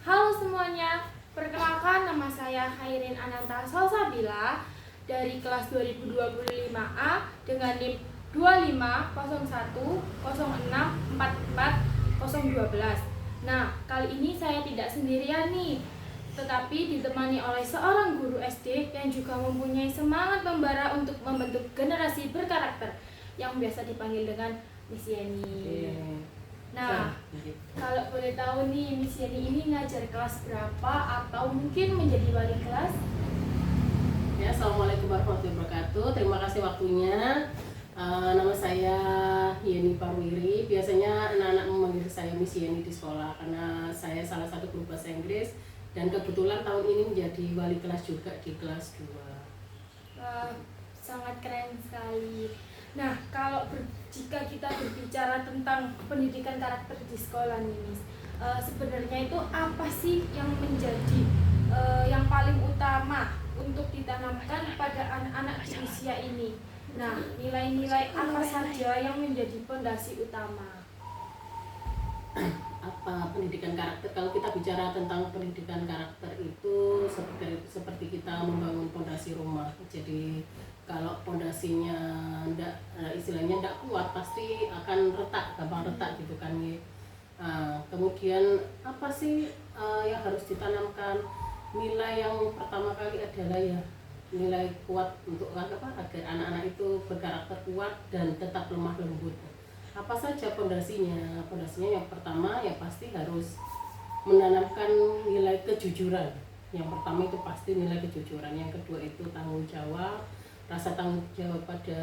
Halo semuanya, perkenalkan nama saya Khairin Ananta Salsabila dari kelas 2025A dengan NIM 2501064412. Nah, kali ini saya tidak sendirian nih, tetapi ditemani oleh seorang guru SD yang juga mempunyai semangat membara untuk membentuk generasi berkarakter yang biasa dipanggil dengan Miss Yeni. Nah, kalau boleh tahu nih, Miss Yeni ini ngajar kelas berapa atau mungkin menjadi wali kelas? Ya, Assalamualaikum warahmatullahi wabarakatuh. Terima kasih waktunya. Nama saya Yeni Parwiri. Biasanya anak-anak memanggil saya Miss Yeni di sekolah karena saya salah satu guru bahasa Inggris dan kebetulan tahun ini menjadi wali kelas juga di kelas 2. Sangat keren sekali. Nah, jika kita berbicara tentang pendidikan karakter di sekolah nih, Miss, sebenarnya itu apa sih yang menjadi yang paling utama untuk ditanamkan pada anak-anak di usia ini? Nah, nilai-nilai apa saja yang menjadi fondasi utama? Apa pendidikan karakter? Kalau kita bicara tentang pendidikan karakter itu seperti kita membangun fondasi rumah. Jadi kalau fondasinya istilahnya tidak kuat, pasti akan retak, gampang retak gitu kan. Kemudian apa sih yang harus ditanamkan? Nilai yang pertama kali adalah ya nilai kuat untuk agar anak-anak itu berkarakter kuat dan tetap lemah lembut. Apa saja fondasinya? Fondasinya yang pertama ya pasti harus menanamkan nilai kejujuran. Yang pertama itu pasti nilai kejujuran. Yang kedua itu tanggung jawab, rasa tanggung jawab pada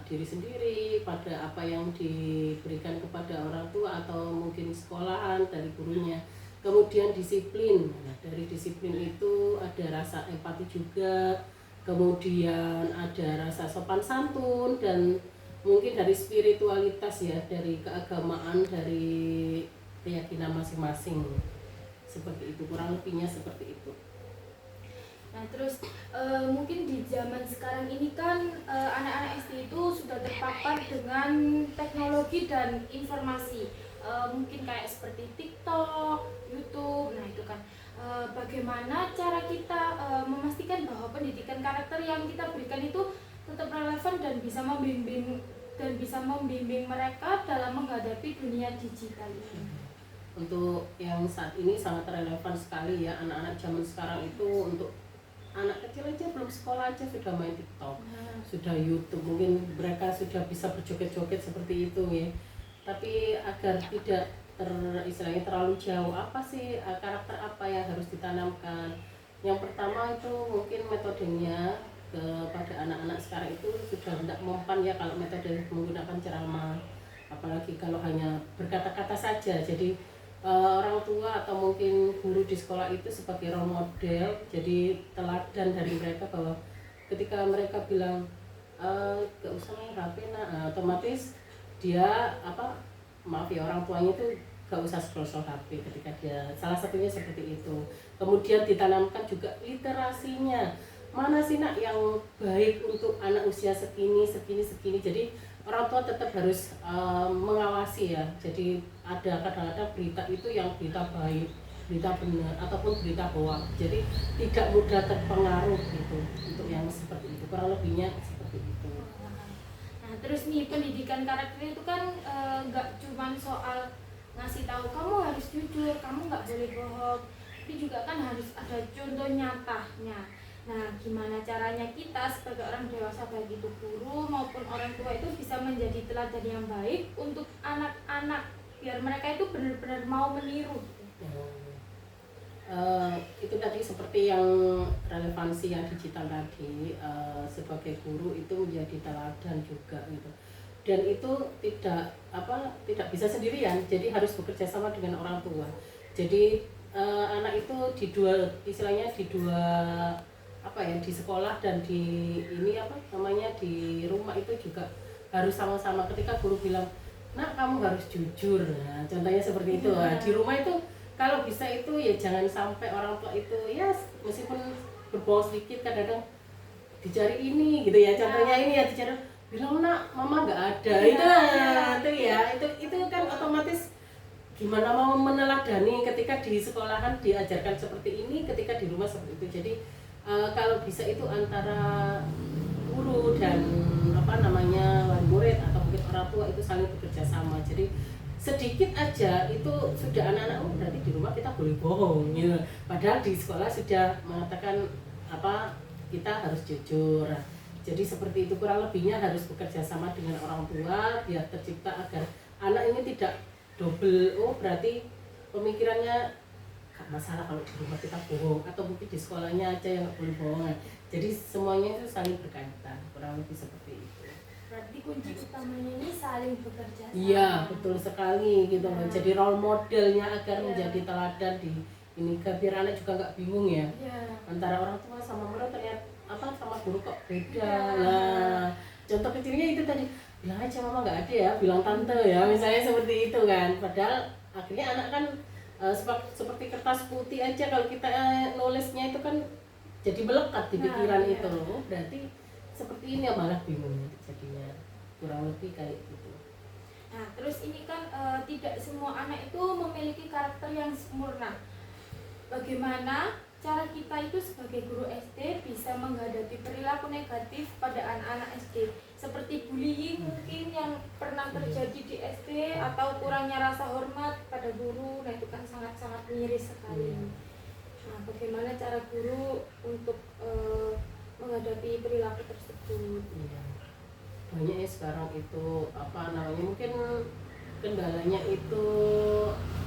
diri sendiri, pada apa yang diberikan kepada orang tua atau mungkin sekolahan dari gurunya. Kemudian disiplin. Nah, dari disiplin itu ada rasa empati juga, kemudian ada rasa sopan santun dan mungkin dari spiritualitas ya, dari keagamaan, dari keyakinan masing-masing. Seperti itu, kurang lebihnya seperti itu. Nah, terus mungkin di zaman sekarang ini kan anak-anak SD itu sudah terpapar dengan teknologi dan informasi, mungkin kayak seperti TikTok, YouTube. Nah, itu kan bagaimana cara kita memastikan bahwa pendidikan karakter yang kita berikan itu tetap relevan dan bisa membimbing mereka dalam menghadapi dunia digital ini. Untuk yang saat ini sangat relevan sekali ya, anak-anak zaman sekarang itu, untuk anak kecil aja belum sekolah aja sudah main TikTok, sudah YouTube, mungkin mereka sudah bisa berjoget-joget seperti itu ya. Tapi agar tidak istilahnya terlalu jauh, apa sih karakter apa yang harus ditanamkan? Yang pertama itu mungkin metodenya kepada anak-anak sekarang itu sudah tidak mempan ya kalau metode menggunakan ceramah, apalagi kalau hanya berkata-kata saja. Jadi orang tua atau mungkin guru di sekolah itu sebagai role model, jadi teladan dari mereka bahwa ketika mereka bilang gak usah main HP, otomatis dia maaf ya, orang tuanya itu gak usah scroll HP ketika dia, salah satunya seperti itu. Kemudian ditanamkan juga literasinya, mana sih nak yang baik untuk anak usia segini. Jadi orang tua tetap harus mengawasi ya. Jadi ada kadang-kadang berita itu yang berita baik, berita benar ataupun berita hoax. Jadi tidak mudah terpengaruh gitu. Untuk yang seperti itu, kurang lebihnya seperti itu. Nah, terus nih, pendidikan karakter itu kan nggak cuma soal ngasih tahu kamu harus jujur, kamu nggak boleh bohong, tapi juga kan harus ada contoh nyatanya. Nah, gimana caranya kita sebagai orang dewasa, baik itu guru maupun orang tua, itu bisa menjadi teladan yang baik untuk anak-anak biar mereka itu benar-benar mau meniru. Itu tadi seperti yang relevansi yang digital tadi, sebagai guru itu menjadi teladan juga gitu. Dan itu tidak bisa sendirian, jadi harus bekerja sama dengan orang tua. Jadi anak itu istilahnya di dua di sekolah dan di di rumah itu juga harus sama-sama. Ketika guru bilang, "Nak, kamu harus jujur." Nah, contohnya seperti itu. Nah, di rumah itu kalau bisa itu ya jangan sampai orang tua itu ya meskipun berbohong sedikit, kadang-kadang dicari ini gitu ya. Contohnya ini ya, dicari, bilang, "Nak, mama nggak ada." Itu kan otomatis gimana mau meneladani ketika di sekolahan diajarkan seperti ini, ketika di rumah seperti itu. Jadi kalau bisa itu antara guru dan wali murid atau mungkin orang tua itu saling bekerja sama. Jadi sedikit aja itu sudah anak-anak berarti di rumah kita boleh bohong gitu. Padahal di sekolah sudah mengatakan kita harus jujur. Jadi seperti itu, kurang lebihnya harus bekerja sama dengan orang tua biar tercipta agar anak ini tidak double, berarti pemikirannya gak masalah kalau di rumah kita bohong, atau mungkin di sekolahnya aja yang gak boleh bohong. Jadi semuanya itu saling berkaitan, kurang lebih seperti itu. Berarti kunci utamanya ini saling bekerja sama. Iya, betul sekali gitu loh. Jadi role modelnya agar Iya. menjadi teladan di ini, biar anak juga nggak bingung ya. Iya. Antara orang tua sama murid ternyata sama guru kok beda. Iya. Nah, contoh kecilnya itu tadi, bilang aja mama nggak ada ya, bilang tante ya, misalnya seperti itu kan. Padahal akhirnya anak kan seperti kertas putih aja, kalau kita nulisnya itu kan jadi melekat di pikiran iya. itu loh. Berarti seperti ini ya, malah bingung jadinya, kurang lebih kayak gitu. Nah, terus ini kan tidak semua anak itu memiliki karakter yang sempurna. Bagaimana cara kita itu sebagai guru SD bisa menghadapi perilaku negatif pada anak-anak SD, seperti bullying mungkin yang pernah terjadi di SD, atau kurangnya rasa hormat pada guru. Nah, itu kan sangat-sangat miris sekali. Nah, bagaimana cara guru untuk menghadapi perilaku tersebut? Iya. Banyak ya sekarang itu mungkin kendalanya itu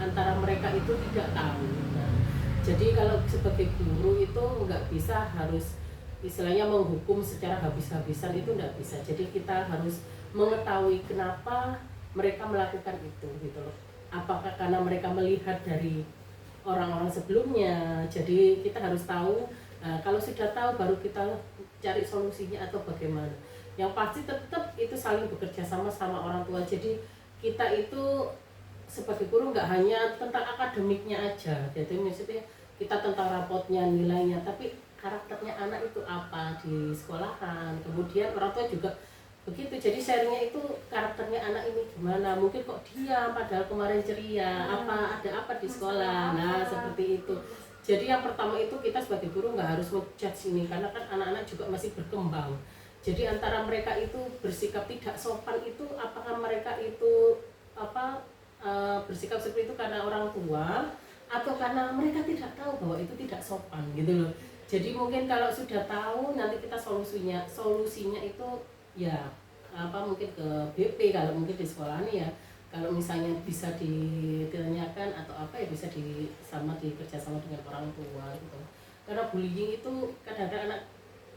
antara mereka itu tidak tahu. Nah, jadi kalau sebagai guru itu nggak bisa harus istilahnya menghukum secara habis-habisan, itu nggak bisa. Jadi kita harus mengetahui kenapa mereka melakukan itu gitu loh. Apakah karena mereka melihat dari orang-orang sebelumnya? Jadi kita harus tahu. Nah, kalau sudah tahu baru kita cari solusinya atau bagaimana. Yang pasti tetap itu saling bekerja sama orang tua. Jadi kita itu sebagai guru nggak hanya tentang akademiknya aja, jadi maksudnya kita tentang rapotnya, nilainya, tapi karakternya anak itu apa di sekolahan. Kemudian orang tua juga begitu, jadi sharingnya itu karakternya anak ini gimana, mungkin kok diam padahal kemarin ceria, ada apa di sekolah. Nah seperti itu. Jadi yang pertama itu kita sebagai guru nggak harus menjudge ini, karena kan anak-anak juga masih berkembang. Jadi antara mereka itu bersikap tidak sopan itu, apakah mereka itu bersikap seperti itu karena orang tua atau karena mereka tidak tahu bahwa itu tidak sopan gitu loh. Jadi mungkin kalau sudah tahu, nanti kita solusinya itu ya mungkin ke BP kalau mungkin di sekolah ini ya. Kalau misalnya bisa ditanyakan atau ya bisa dikerjasama dengan orang tua gitu. Karena bullying itu kadang-kadang anak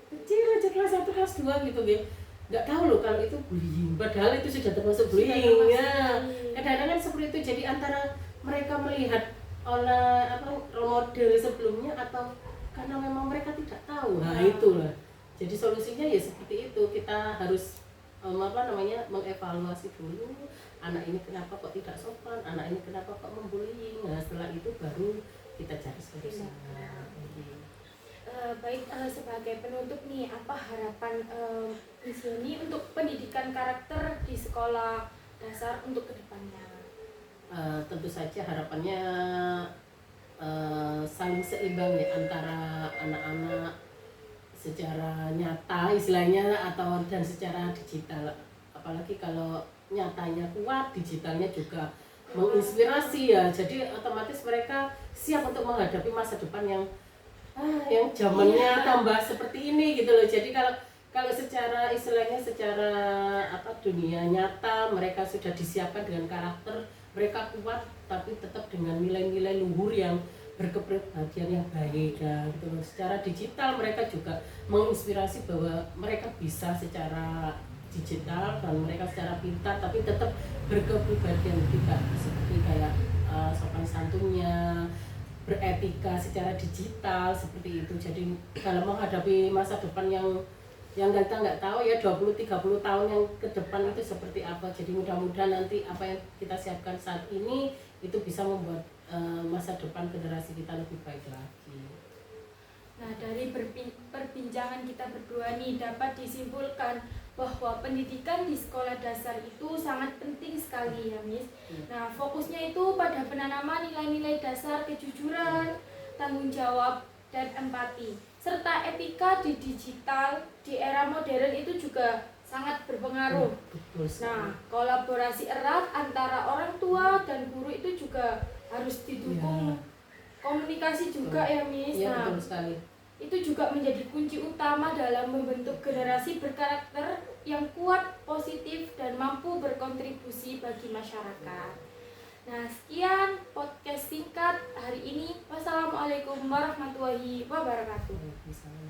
kecil aja kelas 1, kelas 2 gitu ya, nggak tahu loh kalau itu bullying, padahal itu sudah termasuk bullying ya. Kadang-kadang kan seperti itu. Jadi antara mereka melihat oleh role model sebelumnya atau karena memang mereka tidak tahu. Nah itulah. Jadi solusinya ya seperti itu, kita harus mengevaluasi dulu anak ini kenapa kok tidak sopan, anak ini kenapa kok membullying. Nah setelah itu baru kita cari solusinya. Baik, sebagai penutup nih, apa harapan Miss Yeni untuk pendidikan karakter di sekolah dasar untuk kedepannya? Tentu saja harapannya saling seimbang ya antara anak-anak secara nyata istilahnya dan secara digital. Apalagi kalau nyatanya kuat, digitalnya juga menginspirasi ya. Jadi otomatis mereka siap untuk menghadapi masa depan yang zamannya tambah seperti ini gitu loh. Jadi kalau secara istilahnya secara dunia nyata mereka sudah disiapkan dengan karakter mereka kuat, tapi tetap dengan nilai-nilai luhur yang berkepribadian yang baik gitu loh. Secara digital mereka juga menginspirasi bahwa mereka bisa secara digital dan mereka secara pintar tapi tetap berkepribadian, tidak seperti kayak sopan santunnya, beretika secara digital seperti itu. Jadi kalau menghadapi masa depan yang kita nggak tahu ya 20-30 tahun yang ke depan itu seperti apa. Jadi mudah-mudahan nanti apa yang kita siapkan saat ini itu bisa membuat masa depan generasi kita lebih baik lagi. Nah, dari perbincangan kita berdua nih dapat disimpulkan bahwa pendidikan di sekolah dasar itu sangat penting sekali ya, Miss. Nah, fokusnya fokusnya itu pada penanaman nilai-nilai dasar kejujuran, tanggung jawab, dan empati. Serta etika di digital di era modern itu juga sangat berpengaruh. Betul sekali. Nah, kolaborasi erat antara orang tua dan guru itu juga harus didukung. Komunikasi juga ya, Miss. Iya, Nah, betul sekali. itu juga menjadi kunci utama dalam membentuk generasi berkarakter yang kuat, positif, dan mampu berkontribusi bagi masyarakat. Nah, sekian podcast singkat hari ini. Wassalamualaikum warahmatullahi wabarakatuh. Misalnya